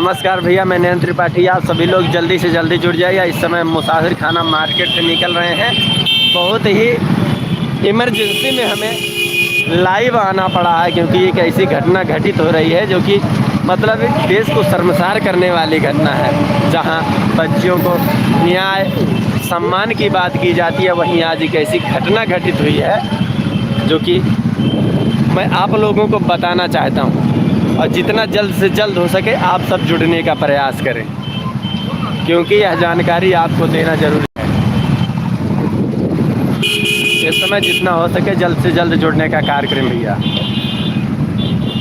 नमस्कार भैया, मैं नयन त्रिपाठी। आप सभी लोग जल्दी से जल्दी जुड़ जाइए। इस समय मुसाफिर खाना मार्केट से निकल रहे हैं। बहुत ही इमरजेंसी में हमें लाइव आना पड़ा है, क्योंकि एक ऐसी घटना घटित हो रही है जो कि मतलब देश को शर्मसार करने वाली घटना है। जहां बच्चियों को न्याय सम्मान की बात की जाती है, वहीं आज एक ऐसी घटना घटित हुई है जो कि मैं आप लोगों को बताना चाहता हूं। और जितना जल्द से जल्द हो सके आप सब जुड़ने का प्रयास करें, क्योंकि यह जानकारी आपको देना जरूरी है। इस समय जितना हो सके जल्द से जल्द जुड़ने का कार्य करें भैया।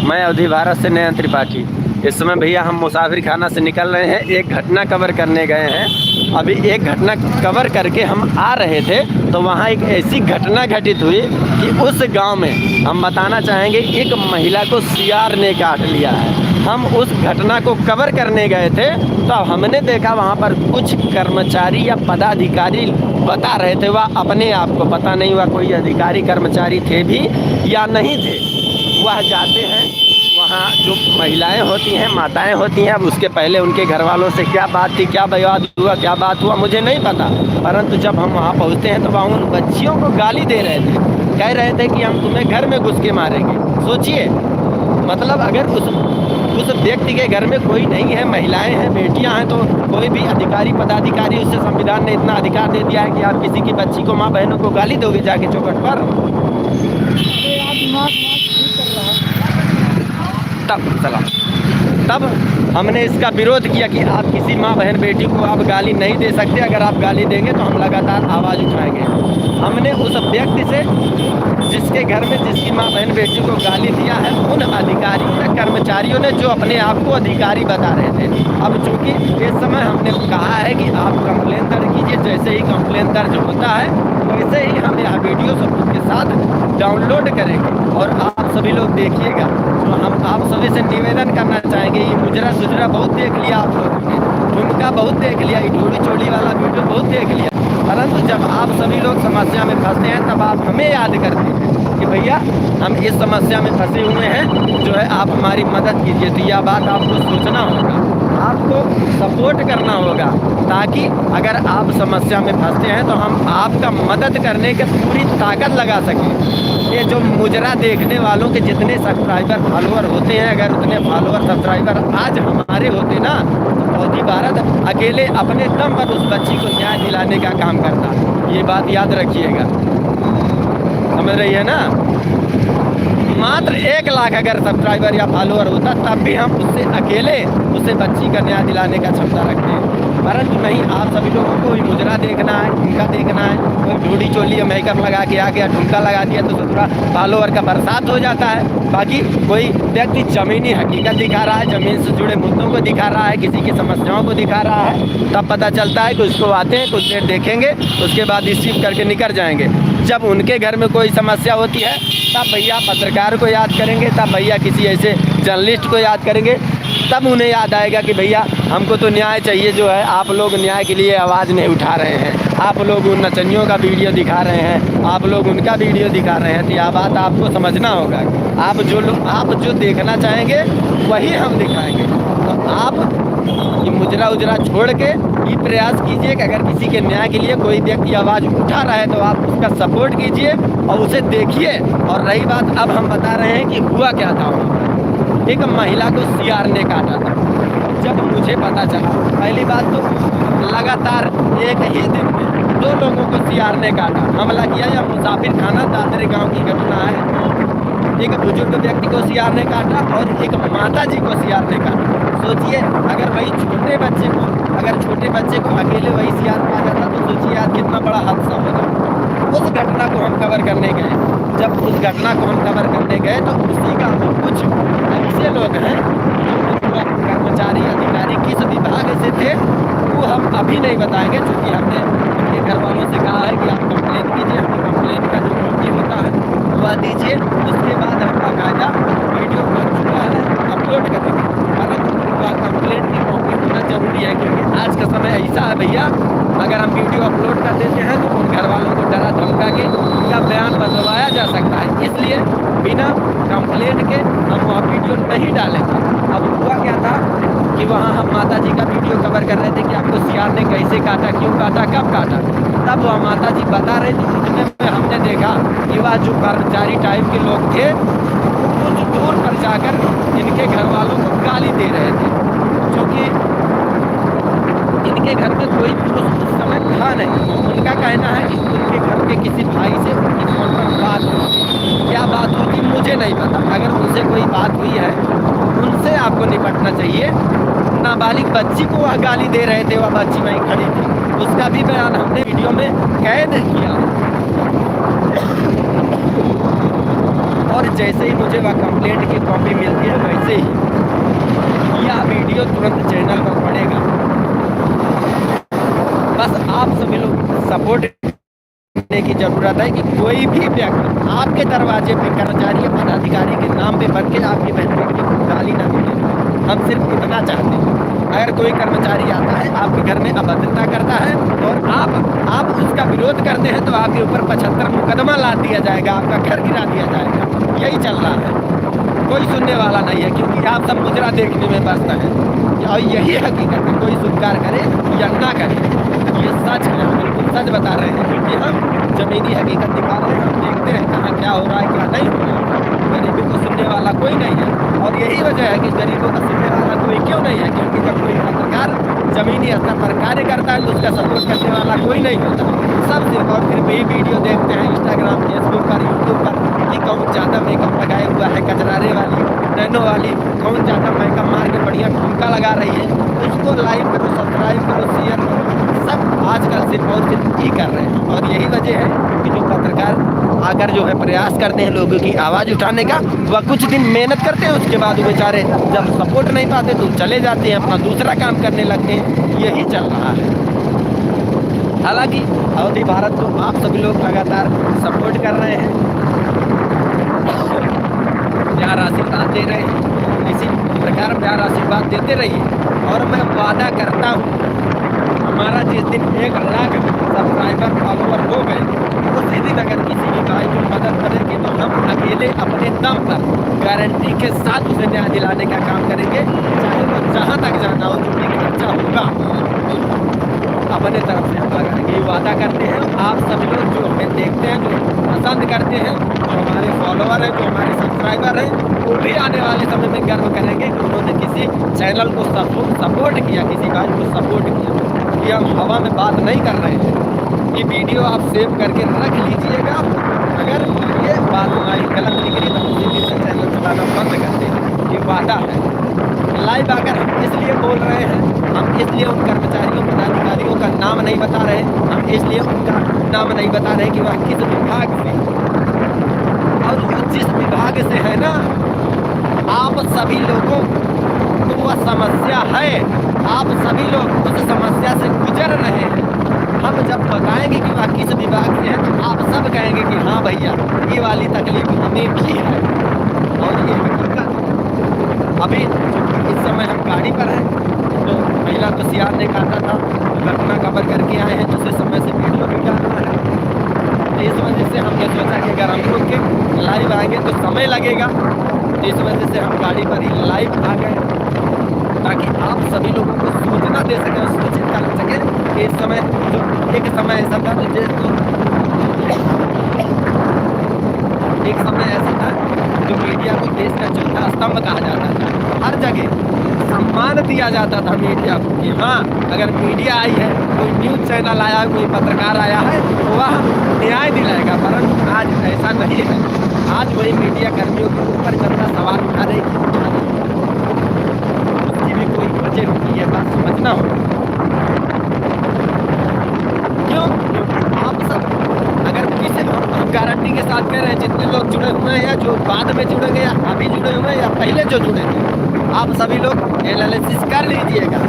मैं अवधि भारत से नयन त्रिपाठी। इस समय भैया हम मुसाफिर खाना से निकल रहे हैं, एक घटना कवर करने गए हैं। अभी एक घटना कवर करके हम आ रहे थे तो वहाँ एक ऐसी घटना घटित हुई कि उस गांव में हम बताना चाहेंगे एक महिला को सियार ने काट लिया है। हम उस घटना को कवर करने गए थे तो हमने देखा वहाँ पर कुछ कर्मचारी या पदाधिकारी बता रहे थे, वह अपने आप को पता नहीं हुआ कोई अधिकारी कर्मचारी थे भी या नहीं थे। वह जाते हैं वहाँ, जो महिलाएं होती हैं, माताएं होती हैं, अब उसके पहले उनके घर वालों से क्या बात थी, क्या विवाद हुआ, क्या बात हुआ मुझे नहीं पता। परंतु जब हम वहाँ पहुँचते हैं तो वहाँ उन बच्चियों को गाली दे रहे थे, कह रहे थे कि हम तुम्हें घर में घुस के मारेंगे। सोचिए, मतलब अगर उस व्यक्ति के घर में कोई नहीं है, महिलाएं हैं, बेटियां हैं, तो कोई भी अधिकारी पदाधिकारी, उससे संविधान ने इतना अधिकार दे दिया है कि आप किसी की बच्ची को, माँ बहनों को गाली दोगे जाके चौखट पर। तब हमने इसका विरोध किया कि आप किसी माँ बहन बेटी को आप गाली नहीं दे सकते। अगर आप गाली देंगे तो हम लगातार आवाज़ उठाएंगे। हमने उस व्यक्ति से, जिसके घर में जिसकी माँ बहन बेटी को गाली दिया है, उन अधिकारियों ने, कर्मचारियों ने, जो अपने आप को अधिकारी बता रहे थे। अब चूँकि इस समय हमने कहा है कि आप कंप्लेन दर्ज कीजिए, जैसे ही कंप्लेन दर्ज होता है वैसे ही हम यह वीडियो सबूत के साथ डाउनलोड करेंगे और आप सभी लोग देखिएगा। तो हम आप सभी से निवेदन करना चाहेंगे, ये मुजरा सुजरा बहुत देख लिया आप लोगों ने, ठुमका बहुत देख लिया, ढोली चोली वाला वीडियो बहुत देख लिया, परंतु जब आप सभी लोग समस्या में फंसते हैं तब आप हमें याद करते हैं कि भैया हम इस समस्या में फंसे हुए हैं, जो है आप हमारी मदद कीजिए। तो यह बात आपको सोचना होगा, आपको सपोर्ट करना होगा, ताकि अगर आप समस्या में फंसते हैं तो हम आपका मदद करने की पूरी ताकत लगा सकें। ये जो मुजरा देखने वालों के जितने सब्सक्राइबर फॉलोअर होते हैं, अगर उतने फॉलोअर सब्सक्राइबर आज हमारे होते ना, तो अवधि भारत अकेले अपने दम पर उस बच्ची को न्याय दिलाने का काम करता। ये बात याद रखिएगा, समझ रही है ना। मात्र 1 लाख अगर सब्सक्राइबर या फॉलोअर होता तब भी हम उससे अकेले उसे बच्ची का न्याय दिलाने का क्षमता रखते हैं। परंतु नहीं, आप सभी लोगों को कोई मुजरा देखना है, ठुमका देखना है, कोई ढूढ़ी चोली या मेकअप लगा के आ गया, ठुमका लगा दिया तो पूरा फॉलोअर का बरसात हो जाता है। बाकी कोई व्यक्ति ज़मीनी हकीकत दिखा रहा है, ज़मीन से जुड़े मुद्दों को दिखा रहा है, किसी की समस्याओं को दिखा रहा है, तब पता चलता है कि उसको आते हैं, कुछ देर देखेंगे, उसके बाद रिसीव करके निकल जाएंगे। जब उनके घर में कोई समस्या होती है तब भैया पत्रकार को याद करेंगे, तब भैया किसी ऐसे जर्नलिस्ट को याद करेंगे, तब उन्हें याद आएगा कि भैया हमको तो न्याय चाहिए। जो है आप लोग न्याय के लिए आवाज़ नहीं उठा रहे हैं, आप लोग उन नचनियों का वीडियो दिखा रहे हैं, आप लोग उनका वीडियो दिखा रहे हैं। तो यह बात आपको समझना होगा, आप जो देखना चाहेंगे वही हम दिखाएंगे। तो आप ये मुजरा उजरा छोड़ के ये प्रयास कीजिए कि अगर किसी के न्याय के लिए कोई व्यक्ति आवाज़ उठा रहा है तो आप उसका सपोर्ट कीजिए और उसे देखिए। और रही बात, अब हम बता रहे हैं कि हुआ क्या था। एक महिला को सियार ने काटा था। जब मुझे पता चला, पहली बात तो लगातार एक ही दिन में 2 लोगों को सियार ने काटा, हमला किया। यह मुसाफिर खाना दादरे गाँव की घटना है। एक बुजुर्ग व्यक्ति को सियार ने काटा और एक माता जी को सियार ने काटा। सोचिए, अगर वही छोटे बच्चे को अकेले वही सियार पा जाता तो सोचिए आज कितना बड़ा हादसा होगा। उस घटना को हम कवर करने गए। जब उस घटना को हम कवर करने गए तो उसी का कुछ ऐसे लोग हैं जो कर्मचारी अधिकारी किस विभाग से थे वो हम अभी नहीं बताएंगे, क्योंकि हमने अपने घर वालों से कहा है कि आप कंप्लेन कीजिए, हमें कंप्लेन का जो कॉपी होता है वह दीजिए, उसके बाद हम बाकायदा वीडियो बन चुका है अपलोड करेंगे। परंतु कंप्लेंट की कॉपी होना जरूरी है, क्योंकि आज का समय ऐसा है भैया, अगर हम वीडियो अपलोड कर देते हैं तो उन घर वालों को डरा धमका के उनका बयान बदलवाया जा सकता है। इसलिए बिना कंप्लेंट के हम वहाँ वीडियो नहीं डालेंगे। अब हुआ क्या था कि वहाँ हम माता जी का वीडियो कवर कर रहे थे कि आपको सियार ने कैसे काटा, क्यों काटा, कब काटा। तब वह माता जी बता रहे थे, इतने में हमने देखा कि वह जो कर्मचारी टाइप के लोग थे कुछ दूर पर जाकर इनके घर वालों को गाली दे रहे थे, क्योंकि इनके घर में कोई पुरुष उस समय था नहीं। उनका कहना है कि उनके घर के किसी भाई से उनकी फोन पर बात हुई। क्या बात हुई थी मुझे नहीं पता। अगर उनसे कोई बात हुई है उनसे आपको निपटना चाहिए। नाबालिग बच्ची को वह गाली दे रहे थे, वह बच्ची वहीं खड़ी थी, उसका भी बयान हमने वीडियो में कैद किया। और जैसे ही मुझे वह कंप्लेंट की कॉपी मिलती है वैसे ही यह वीडियो तुरंत चैनल पर पड़ेगा। बस आप सभी लोग सपोर्ट करने की जरूरत है कि कोई भी व्यक्ति आपके दरवाजे पे कर्मचारी पदाधिकारी के नाम पे भर के आपकी बहन बेटी को गाली ना मिले। हम सिर्फ इतना चाहते हैं। अगर कोई कर्मचारी आता है आपके घर में अभद्रता करता है और आप उसका विरोध करते हैं तो आपके ऊपर 75 मुकदमा ला दिया जाएगा, आपका घर गिरा दिया जाएगा। यही चल रहा है, कोई सुनने वाला नहीं है, क्योंकि आप सब मुजरा देखने में व्यस्त हैं। और यही हकीकत है, कोई स्वीकार करे या ना करे, ये सच है, हम बिल्कुल सच बता रहे हैं, क्योंकि हम जमीनी हकीकत दिखा रहे हैं। हम देखते हैं कहाँ क्या हो रहा है क्या नहीं हो रहा है। गरीबी को सुनने वाला कोई नहीं है, और यही वजह है कि गरीबों का सुनने वाला कोई क्यों नहीं है, क्योंकि जब कोई पत्रकार जमीनी स्तर पर कार्य करता है तो उसका सपोर्ट करने वाला कोई नहीं होता। सब सिर्फ और फिर वही वीडियो देखते हैं इंस्टाग्राम, फेसबुक पर, यूट्यूब पर कि कौन ज़्यादा मेकअप लगाए हुआ है, कचरारे वाली, नैनो वाली, कौन ज़्यादा मेकअप मार के बढ़िया ठुमका लगा रही है, उसको लाइक करो, सब्सक्राइब करो, शेयर करो। सब आजकल सिर्फ और सिर्फ ही कर रहे हैं। और यही वजह है कि जो पत्रकार आकर जो है प्रयास करते हैं लोगों की आवाज़ उठाने का, वह कुछ दिन मेहनत करते हैं, उसके बाद बेचारे जब सपोर्ट नहीं पाते तो चले जाते हैं, अपना दूसरा काम करने लगते हैं। यही चल रहा है। हालांकि अवधि भारत को आप सभी लोग लगातार सपोर्ट कर रहे हैं, प्यार आशीर्वाद दे रहे हैं। इसी प्रकार प्यार आशीर्वाद देते रहिए। और मैं वादा करता हूँ, हमारा जिस दिन 1 लाख सब्सक्राइबर फॉलोअर हो गए उसी दिन अगर किसी भी भाई को मदद करेंगे तो हम अकेले अपने दम पर गारंटी के साथ उसे न्याय दिलाने का काम करेंगे, चाहे वो जहाँ तक जाना हो, जो भी खर्चा होगा अपने तरफ से हम लगाएंगे। ये वादा करते हैं। आप सभी लोग जो हमें देखते हैं, जो पसंद करते हैं, जो हमारे फॉलोअर हैं, जो हमारे सब्सक्राइबर हैं, वो भी आने वाले समय में गर्व करेंगे कि उन्होंने किसी चैनल को सपोर्ट किया, किसी भाई को सपोर्ट किया। ये हम हवा में बात नहीं कर रहे हैं। ये वीडियो आप सेव करके रख लीजिएगा। अगर ये बात हमारी गलत निकली तो उसी दिन से चैनल चलाना बंद कर दें। ये वादा है। लाइव आकर हम इसलिए बोल रहे हैं, हम इसलिए उन कर्मचारियों पदाधिकारियों का नाम नहीं बता रहे, हम इसलिए उनका नाम नहीं बता रहे कि वह किस विभाग से, और जिस विभाग से है ना, आप सभी लोगों को वह समस्या है, आप सभी लोग उस समस्या से गुजर रहे हैं। हम जब बताएंगे कि वह किस विभाग से है तो आप सब कहेंगे कि हाँ भैया ये वाली तकलीफ हमें भी है। और ये हकीकत अभी इस समय हम गाड़ी पर हैं, तो महिला को सियार ने काटा था, घटना कवर करके आए हैं, दूसरे समय से वीडियो भी डालना है। तो इस वजह से हमने सोचा कि अगर हम लोग के लाइव आएंगे तो समय लगेगा, तो इस वजह से हम गाड़ी पर ही लाइव आ गए, ताकि आप सभी लोगों को सूचना दे सकें और सूचित कर सकें कि इस समय जो एक समय ऐसा था एक समय ऐसा था जो मीडिया को देश का चौथा स्तंभ कहा जाता था। हर जगह सम्मान दिया जाता था मीडिया को कि हाँ, अगर मीडिया आई है, कोई न्यूज़ चैनल आया है, कोई पत्रकार आया है तो वह न्याय दिलाएगा। परंतु आज ऐसा नहीं है। आज वही मीडिया कर्मियों के ऊपर जनता सवाल उठा रही है, उसकी भी कोई वजह होती है, बात समझना होगा। क्यों? क्योंकि आप सब अगर किसी हम गारंटी के साथ कह रहे हैं, जितने लोग जुड़े हुए हैं, जो बाद में जुड़ेंगे या अभी जुड़े हुए हैं या पहले जो जुड़ेंगे, आप सभी लोग एनालिसिस कर लीजिएगा।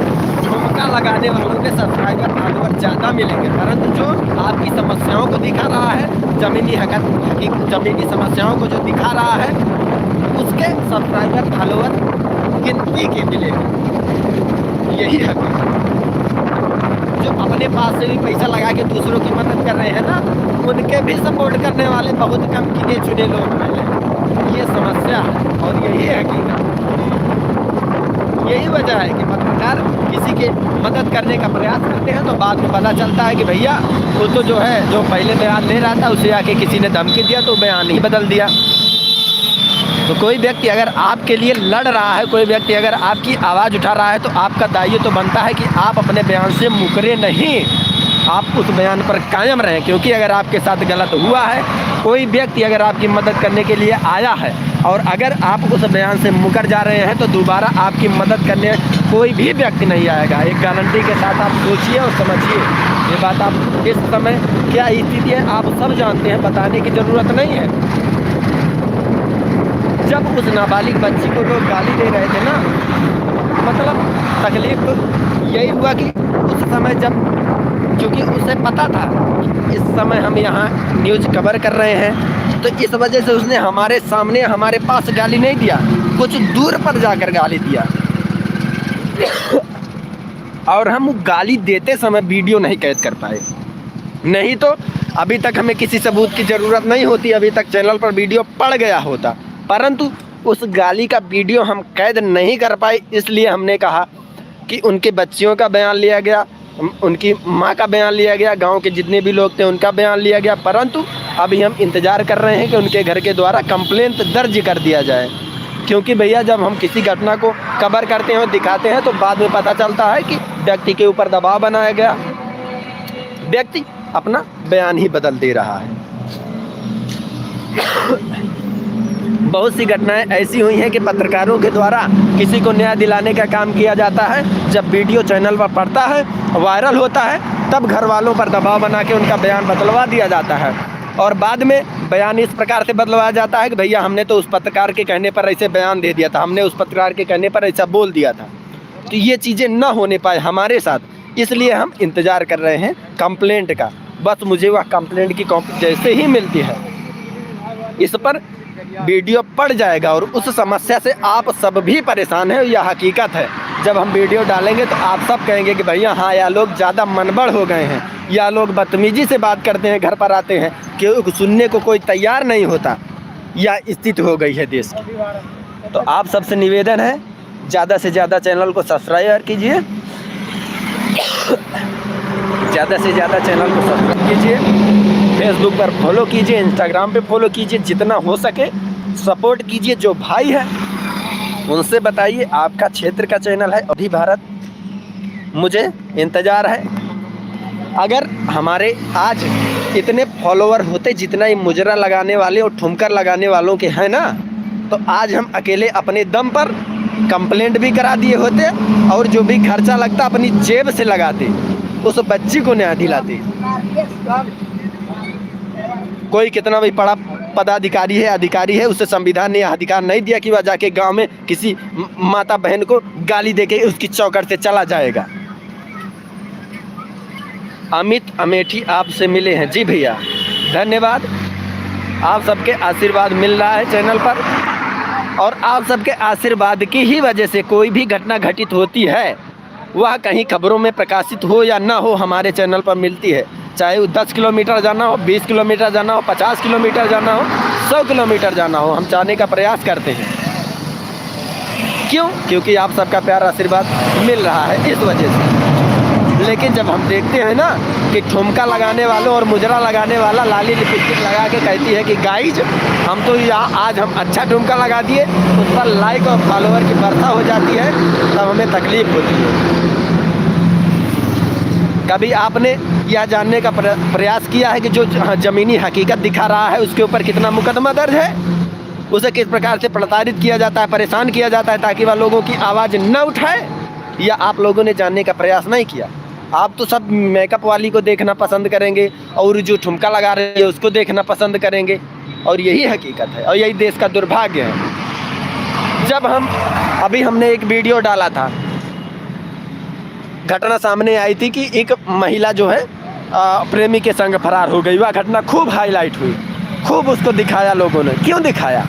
ठुमका लगाने वालों के सब्सक्राइबर फॉलोअर ज़्यादा मिलेंगे, परंतु जो आपकी समस्याओं को दिखा रहा है, जमीनी समस्याओं को जो दिखा रहा है, उसके सब्सक्राइबर फॉलोअर गिनती के मिलेंगे। यही हकीकत। जो अपने पास से भी पैसा लगा के दूसरों की मदद कर रहे हैं ना, उनके भी सपोर्ट करने वाले बहुत कम गिने चुने लोग मिले। ये समस्या है और यही है हकीकत। यही वजह है कि पत्रकार किसी के मदद करने का प्रयास करते हैं तो बाद में पता चलता है कि भैया वो तो जो है, जो पहले बयान ले रहा था उसे आके किसी ने धमकी दिया तो बयान ही बदल दिया। तो कोई व्यक्ति अगर आपके लिए लड़ रहा है, कोई व्यक्ति अगर आपकी आवाज़ उठा रहा है, तो आपका दायित्व तो बनता है कि आप अपने बयान से मुकरे नहीं, आप उस बयान पर कायम रहें। क्योंकि अगर आपके साथ गलत हुआ है, कोई व्यक्ति अगर आपकी मदद करने के लिए आया है और अगर आप उस बयान से मुकर जा रहे हैं, तो दोबारा आपकी मदद करने कोई भी व्यक्ति नहीं आएगा। एक गारंटी के साथ आप सोचिए और समझिए ये बात। आप इस समय क्या स्थिति है आप सब जानते हैं, बताने की ज़रूरत नहीं है। जब उस नाबालिग बच्ची को लोग गाली दे रहे थे ना, मतलब तकलीफ तो यही हुआ कि उस समय जब, क्योंकि उसे पता था इस समय हम यहाँ न्यूज़ कवर कर रहे हैं, तो इस वजह से उसने हमारे सामने हमारे पास गाली नहीं दिया, कुछ दूर पर जाकर गाली दिया। और हम गाली देते समय वीडियो नहीं कैद कर पाए, नहीं तो अभी तक हमें किसी सबूत की ज़रूरत नहीं होती, अभी तक चैनल पर वीडियो पड़ गया होता। परंतु उस गाली का वीडियो हम कैद नहीं कर पाए, इसलिए हमने कहा कि उनके बच्चियों का बयान लिया गया, उनकी माँ का बयान लिया गया, गांव के जितने भी लोग थे उनका बयान लिया गया। परंतु अभी हम इंतज़ार कर रहे हैं कि उनके घर के द्वारा कंप्लेंट दर्ज कर दिया जाए। क्योंकि भैया जब हम किसी घटना को कवर करते हैं और दिखाते हैं तो बाद में पता चलता है कि व्यक्ति के ऊपर दबाव बनाया गया, व्यक्ति अपना बयान ही बदल दे रहा है। बहुत सी घटनाएं ऐसी हुई हैं कि पत्रकारों के द्वारा किसी को न्याय दिलाने का काम किया जाता है। जब वीडियो चैनल पर पड़ता है, वायरल होता है, तब घर वालों पर दबाव बना के उनका बयान बदलवा दिया जाता है। और बाद में बयान इस प्रकार से बदलवाया जाता है कि भैया हमने तो उस पत्रकार के कहने पर ऐसे बयान दे दिया था, हमने उस पत्रकार के कहने पर ऐसा बोल दिया था। तो ये चीज़ें ना होने पाए हमारे साथ, इसलिए हम इंतज़ार कर रहे हैं कंप्लेंट का। बस मुझे वह कंप्लेंट की कॉपी जैसे ही मिलती है, इस पर वीडियो पड़ जाएगा। और उस समस्या से आप सब भी परेशान हैं, यह हकीकत है। जब हम वीडियो डालेंगे तो आप सब कहेंगे कि भैया हाँ, यह लोग ज़्यादा मनबड़ हो गए हैं, या लोग बदतमीजी से बात करते हैं, घर पर आते हैं कि सुनने को कोई तैयार नहीं होता। यह स्थिति हो गई है देश की। तो आप सबसे निवेदन है, ज़्यादा से ज़्यादा चैनल को सब्सक्राइब कीजिए, ज़्यादा से ज़्यादा चैनल को सब्सक्राइब कीजिए, फेसबुक पर फॉलो कीजिए, इंस्टाग्राम पे फॉलो कीजिए, जितना हो सके सपोर्ट कीजिए। जो भाई है उनसे बताइए आपका क्षेत्र का चैनल है अवधि भारत, मुझे इंतज़ार है। अगर हमारे आज इतने फॉलोवर होते जितना ही मुजरा लगाने वाले और ठुमकर लगाने वालों के हैं ना, तो आज हम अकेले अपने दम पर कंप्लेंट भी करा दिए होते और जो भी खर्चा लगता अपनी जेब से लगाते, उस बच्ची को न्याय दिलाते। कोई कितना भी बड़ा पदाधिकारी है, अधिकारी है, उसे संविधान ने यह अधिकार नहीं दिया कि वह जाके गांव में किसी माता बहन को गाली देके उसकी चौखट से चला जाएगा। अमित अमेठी आपसे मिले हैं। जी भैया धन्यवाद, आप सबके आशीर्वाद मिल रहा है चैनल पर, और आप सबके आशीर्वाद की ही वजह से कोई भी घटना घटित होती है वह कहीं खबरों में प्रकाशित हो या ना हो, हमारे चैनल पर मिलती है। चाहे वो 10 किलोमीटर जाना हो, 20 किलोमीटर जाना हो, 50 किलोमीटर जाना हो, 100 किलोमीटर जाना हो, हम जाने का प्रयास करते हैं। क्यों? क्योंकि आप सबका प्यार आशीर्वाद मिल रहा है, इस वजह से। लेकिन जब हम देखते हैं ना कि ठुमका लगाने वालों और मुजरा लगाने वाला लाली लिपस्टिक लगा के कहती है कि गाइज हम तो यहाँ आज हम अच्छा ठुमका लगा दिए, उस पर लाइक और फॉलोअर की वर्षा हो जाती है, तब हमें तकलीफ होती है। कभी आपने यह जानने का प्रयास किया है कि जो ज़मीनी हकीकत दिखा रहा है उसके ऊपर कितना मुकदमा दर्ज है, उसे किस प्रकार से प्रताड़ित किया जाता है, परेशान किया जाता है ताकि वह लोगों की आवाज़ न उठाए? या आप लोगों ने जानने का प्रयास नहीं किया? आप तो सब मेकअप वाली को देखना पसंद करेंगे और जो ठुमका लगा रहे हैं उसको देखना पसंद करेंगे, और यही हकीकत है और यही देश का दुर्भाग्य है। जब अभी हमने एक वीडियो डाला था, घटना सामने आई थी कि एक महिला जो है प्रेमी के संग फरार हो गई। वह घटना खूब हाईलाइट हुई, खूब उसको दिखाया लोगों ने। क्यों दिखाया?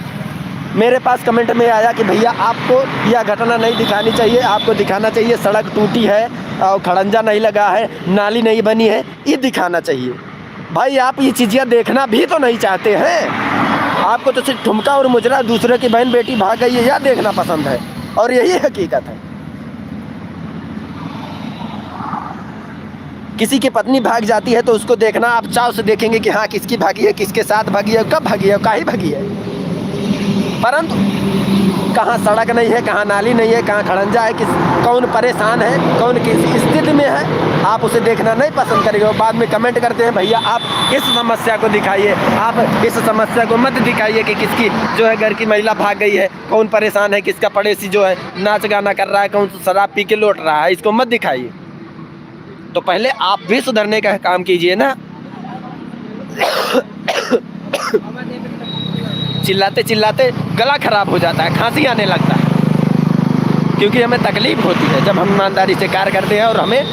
मेरे पास कमेंट में आया कि भैया आपको यह घटना नहीं दिखानी चाहिए, आपको दिखाना चाहिए सड़क टूटी है, और खड़ंजा नहीं लगा है, नाली नहीं बनी है, ये दिखाना चाहिए। भाई आप ये चीज़ें देखना भी तो नहीं चाहते हैं, आपको तो सिर्फ ठुमका और मुजरा, दूसरे की बहन बेटी भाग गई है, यह देखना पसंद है, और यही हकीकत है। किसी की पत्नी भाग जाती है तो उसको देखना आप चाव से देखेंगे कि हाँ किसकी भागी है, किसके साथ भागी है, कब भागी है, काहे भागी है। परंतु कहाँ सड़क नहीं है, कहाँ नाली नहीं है, कहाँ खड़ंजा है, कौन परेशान है, कौन किस स्थिति में है, आप उसे देखना नहीं पसंद करेंगे। और बाद में कमेंट करते हैं भैया आप इस समस्या को दिखाइए, आप इस समस्या को मत दिखाइए कि किसकी जो है घर की महिला भाग गई है, कौन परेशान है, किसका पड़ोसी जो है नाच गाना कर रहा है, कौन शराब पी के लौट रहा है, इसको मत दिखाइए। तो पहले आप भी सुधरने का काम कीजिए ना। चिल्लाते चिल्लाते गला खराब हो जाता है, खांसी आने लगता है, क्योंकि हमें तकलीफ होती है जब हम ईमानदारी से कार्य करते हैं और हमें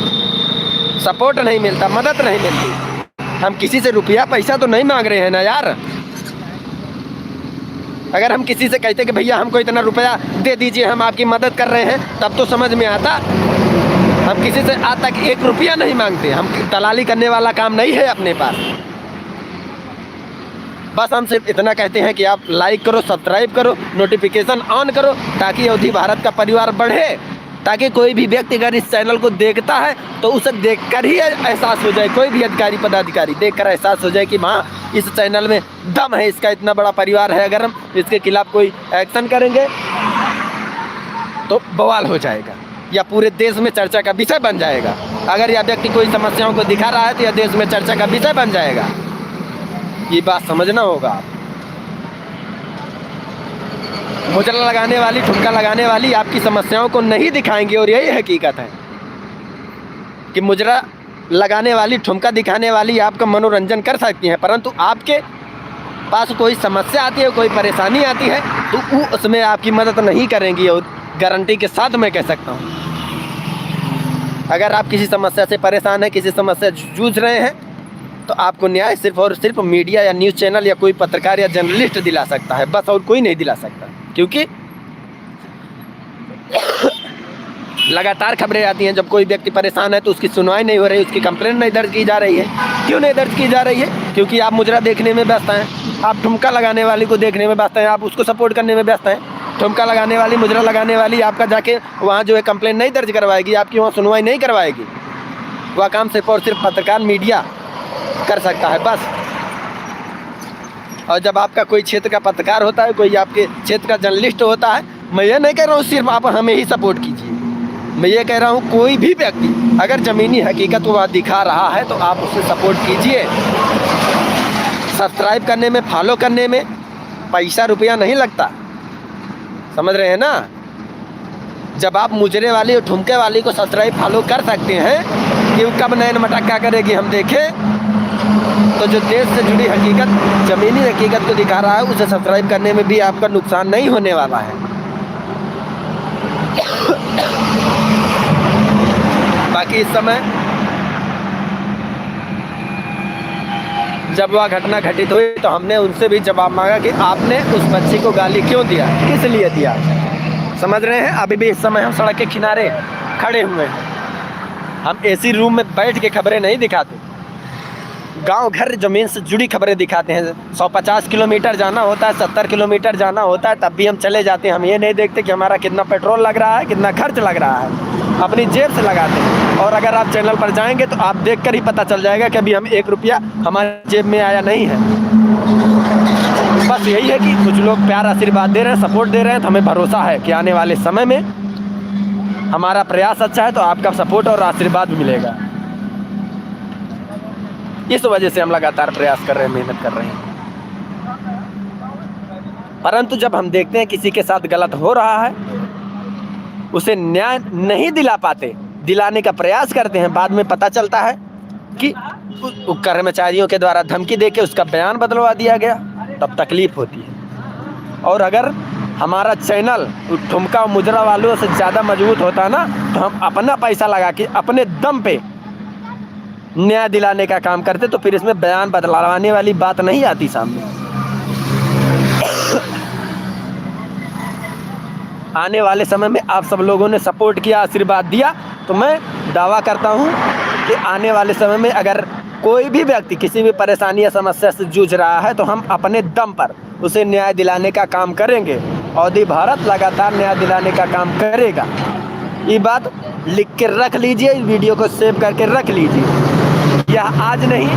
सपोर्ट नहीं मिलता, मदद नहीं मिलती। हम किसी से रुपया पैसा तो नहीं मांग रहे हैं ना यार। अगर हम किसी से कहते कि भैया हमको इतना रुपया दे दीजिए, हम आपकी मदद कर रहे हैं, तब तो समझ में आता। हम किसी से आज तक 1 रुपया नहीं मांगते, हम दलाली करने वाला काम नहीं है अपने पास। बस हम सिर्फ इतना कहते हैं कि आप लाइक करो, सब्सक्राइब करो, नोटिफिकेशन ऑन करो, ताकि अवधि भारत का परिवार बढ़े, ताकि कोई भी व्यक्ति अगर इस चैनल को देखता है तो उसे देखकर ही एहसास हो जाए, कोई भी अधिकारी पदाधिकारी देखकर एहसास हो जाए कि हाँ इस चैनल में दम है, इसका इतना बड़ा परिवार है। अगर हम इसके खिलाफ कोई एक्शन करेंगे तो बवाल हो जाएगा, या पूरे देश में चर्चा का विषय बन जाएगा। अगर यह व्यक्ति कोई समस्याओं को दिखा रहा है तो यह देश में चर्चा का विषय बन जाएगा। ये बात समझना होगा। मुजरा लगाने वाली, ठुमका लगाने वाली आपकी समस्याओं को नहीं दिखाएंगे, और यही हकीकत है कि मुजरा लगाने वाली, ठुमका दिखाने वाली आपका मनोरंजन कर सकती हैं, परंतु आपके पास कोई समस्या आती है, कोई परेशानी आती है तो वो उसमें आपकी मदद नहीं करेंगी। और गारंटी के साथ मैं कह सकता हूँ, अगर आप किसी समस्या से परेशान हैं, किसी समस्या जूझ रहे हैं, तो आपको न्याय सिर्फ और सिर्फ मीडिया या न्यूज़ चैनल या कोई पत्रकार या जर्नलिस्ट दिला सकता है, बस, और कोई नहीं दिला सकता। क्योंकि लगातार खबरें आती हैं, जब कोई व्यक्ति परेशान है तो उसकी सुनवाई नहीं हो रही, उसकी कंप्लेंट नहीं दर्ज की जा रही है। क्यों नहीं दर्ज की जा रही है? क्योंकि आप मुजरा देखने में व्यस्त हैं, आप ठुमका लगाने वाली को देखने में व्यस्त हैं, आप उसको सपोर्ट करने में व्यस्त हैं। ठुमका लगाने वाली, मुजरा लगाने वाली आपका जाके वहाँ जो है कंप्लेंट नहीं दर्ज करवाएगी, आपकी वहाँ सुनवाई नहीं करवाएगी। वह काम सिर्फ और सिर्फ पत्रकार, मीडिया कर सकता है, बस। और जब आपका कोई क्षेत्र का पत्रकार होता है, कोई आपके क्षेत्र का जर्नलिस्ट होता है, मैं ये नहीं कह रहा हूँ सिर्फ आप हमें ही सपोर्ट कीजिए, मैं ये कह रहा हूँ कोई भी व्यक्ति अगर ज़मीनी हकीकत को दिखा रहा है तो आप उससे सपोर्ट कीजिए। सब्सक्राइब करने में, फॉलो करने में पैसा रुपया नहीं लगता, समझ रहे हैं ना। जब आप मुजरे वाली और ठुमके वाली को सब्सक्राइब फॉलो कर सकते हैं कि वो कब नैन मटक्का करेगी हम देखें, तो जो देश से जुड़ी हकीकत, ज़मीनी हकीकत को दिखा रहा है, उसे सब्सक्राइब करने में भी आपका नुकसान नहीं होने वाला है। बाकी इस समय जब वह घटना घटित हुई तो हमने उनसे भी जवाब मांगा कि आपने उस बच्ची को गाली क्यों दिया, किस लिए दिया, समझ रहे हैं। अभी भी इस समय हम सड़क के किनारे खड़े हुए हैं, हम एसी रूम में बैठ के खबरें नहीं दिखाते, गांव घर ज़मीन से जुड़ी खबरें दिखाते हैं। 150 किलोमीटर जाना होता है, 70 किलोमीटर जाना होता है, तब भी हम चले जाते हैं। हम ये नहीं देखते कि हमारा कितना पेट्रोल लग रहा है, कितना खर्च लग रहा है, अपनी जेब से लगाते हैं। और अगर आप चैनल पर जाएंगे तो आप देखकर ही पता चल जाएगा कि अभी हम 1 रुपया हमारे जेब में आया नहीं है। बस यही है कि कुछ लोग प्यार आशीर्वाद दे रहे हैं, सपोर्ट दे रहे हैं, तो हमें भरोसा है कि आने वाले समय में हमारा प्रयास अच्छा है तो आपका सपोर्ट और आशीर्वाद भी मिलेगा। इस वजह से हम लगातार प्रयास कर रहे हैं, मेहनत कर रहे हैं। परंतु जब हम देखते हैं किसी के साथ गलत हो रहा है, उसे न्याय नहीं दिला पाते, दिलाने का प्रयास करते हैं, बाद में पता चलता है कि कर्मचारियों के द्वारा धमकी देके उसका बयान बदलवा दिया गया, तब तकलीफ होती है। और अगर हमारा चैनल ठुमका मुजरा वालों से ज़्यादा मजबूत होता ना, तो हम अपना पैसा लगा के अपने दम पे न्याय दिलाने का काम करते, तो फिर इसमें बयान बदलवाने वाली बात नहीं आती सामने। आने वाले समय में आप सब लोगों ने सपोर्ट किया, आशीर्वाद दिया, तो मैं दावा करता हूँ कि आने वाले समय में अगर कोई भी व्यक्ति किसी भी परेशानी या समस्या से जूझ रहा है तो हम अपने दम पर उसे न्याय दिलाने का काम करेंगे। अवधि भारत लगातार न्याय दिलाने का काम करेगा। ये बात लिख के रख लीजिए, इस वीडियो को सेव करके रख लीजिए। यह आज नहीं,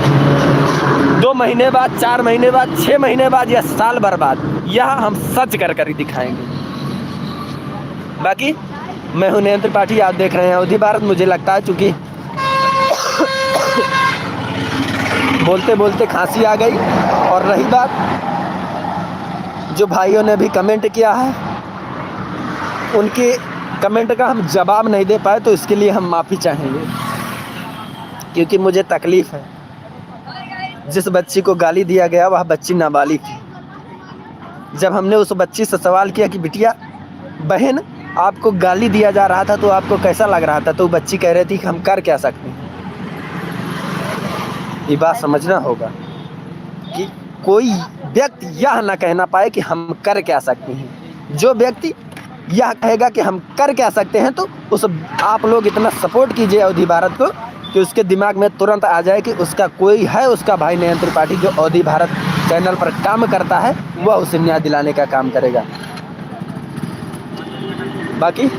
2 महीने बाद, 4 महीने बाद, 6 महीने बाद या साल भर बाद यह हम सच कर कर ही दिखाएंगे। बाकी मैं हूं नयन त्रिपाठी, आप देख रहे हैं अवधि भारत। मुझे लगता है चूँकि बोलते बोलते खांसी आ गई। और रही बात जो भाइयों ने भी कमेंट किया है, उनके कमेंट का हम जवाब नहीं दे पाए, तो इसके लिए हम माफ़ी चाहेंगे, क्योंकि मुझे तकलीफ़ है। जिस बच्ची को गाली दिया गया वह बच्ची नाबालिग थी। जब हमने उस बच्ची से सवाल किया कि बिटिया बहन आपको गाली दिया जा रहा था तो आपको कैसा लग रहा था, तो बच्ची कह रही थी कि हम कर क्या सकते हैं। ये बात समझना होगा कि कोई व्यक्ति यह ना कहना पाए कि हम कर क्या सकते हैं। जो व्यक्ति यह कहेगा कि हम कर क्या सकते हैं, तो उस आप लोग इतना सपोर्ट कीजिए अवधि भारत को कि उसके दिमाग में तुरंत आ जाए कि उसका कोई है, उसका भाई नयन त्रिपाठी जो अवधि भारत चैनल पर काम करता है, वह उसे न्याय दिलाने का काम करेगा। बाकी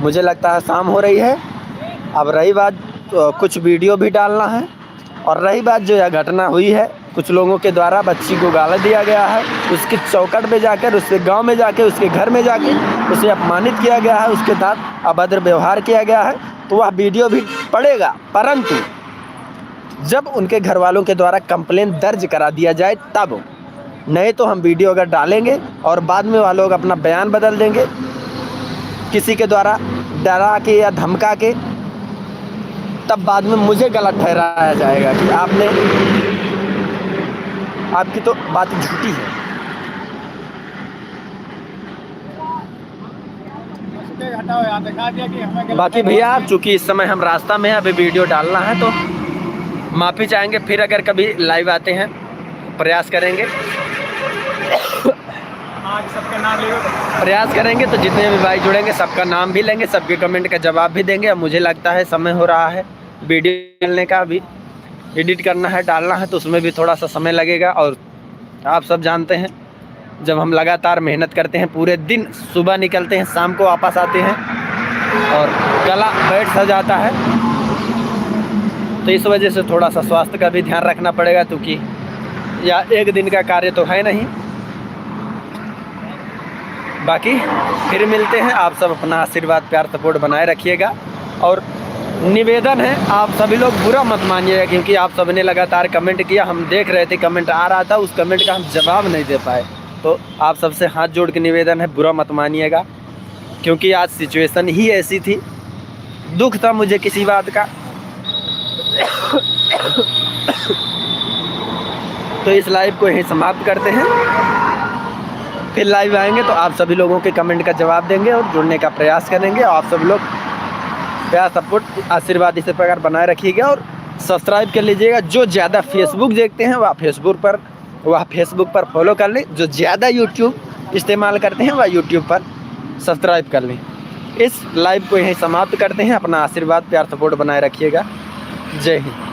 मुझे लगता है शाम हो रही है। अब रही बात तो कुछ वीडियो भी डालना है, और रही बात जो यह घटना हुई है, कुछ लोगों के द्वारा बच्ची को गाली दिया गया है, उसकी चौखट पे जाकर, उसके गांव में जाके, उसके घर में जाके उसे अपमानित किया गया है, उसके साथ अभद्र व्यवहार किया गया है, तो वह वीडियो भी पड़ेगा। परंतु जब उनके घर वालों के द्वारा कंप्लेंट दर्ज करा दिया जाए तब, नहीं तो हम वीडियो अगर डालेंगे और बाद में वह लोग अपना बयान बदल देंगे किसी के द्वारा डरा के या धमका के, तब बाद में मुझे गलत ठहराया जाएगा कि आपकी तो बात झूठी है। बाकी भैया चूँकि इस समय हम रास्ता में हैं, अभी वीडियो डालना है, तो माफ़ी चाहेंगे। फिर अगर कभी लाइव आते हैं प्रयास करेंगे सबका नाम प्रयास करेंगे, तो जितने भी भाई जुड़ेंगे सबका नाम भी लेंगे, सबके कमेंट का जवाब भी देंगे। अब मुझे लगता है समय हो रहा है वीडियो डालने का, अभी एडिट करना है, डालना है, तो उसमें भी थोड़ा सा समय लगेगा। और आप सब जानते हैं जब हम लगातार मेहनत करते हैं, पूरे दिन सुबह निकलते हैं, शाम को वापस आते हैं और गला बैठ सा जाता है, तो इस वजह से थोड़ा सा स्वास्थ्य का भी ध्यान रखना पड़ेगा, क्योंकि यह एक दिन का कार्य तो है नहीं। बाकी फिर मिलते हैं। आप सब अपना आशीर्वाद प्यार सपोर्ट बनाए रखिएगा। और निवेदन है, आप सभी लोग बुरा मत मानिएगा, क्योंकि आप सबने लगातार कमेंट किया, हम देख रहे थे, कमेंट आ रहा था, उस कमेंट का हम जवाब नहीं दे पाए। तो आप सबसे हाथ जोड़ के निवेदन है, बुरा मत मानिएगा, क्योंकि आज सिचुएशन ही ऐसी थी। दुख था मुझे किसी बात का तो इस लाइव को यहीं समाप्त करते हैं। फिर लाइव आएंगे तो आप सभी लोगों के कमेंट का जवाब देंगे और जुड़ने का प्रयास करेंगे। आप सब लोग प्यार सपोर्ट आशीर्वाद इसी प्रकार बनाए रखिएगा और सब्सक्राइब कर लीजिएगा। जो ज़्यादा फेसबुक देखते हैं वह फेसबुक पर फॉलो कर लें, जो ज़्यादा यूट्यूब इस्तेमाल करते हैं वह यूट्यूब पर सब्सक्राइब कर लें। इस लाइव को यहीं समाप्त करते हैं। अपना आशीर्वाद प्यार सपोर्ट बनाए रखिएगा। जय हिंद।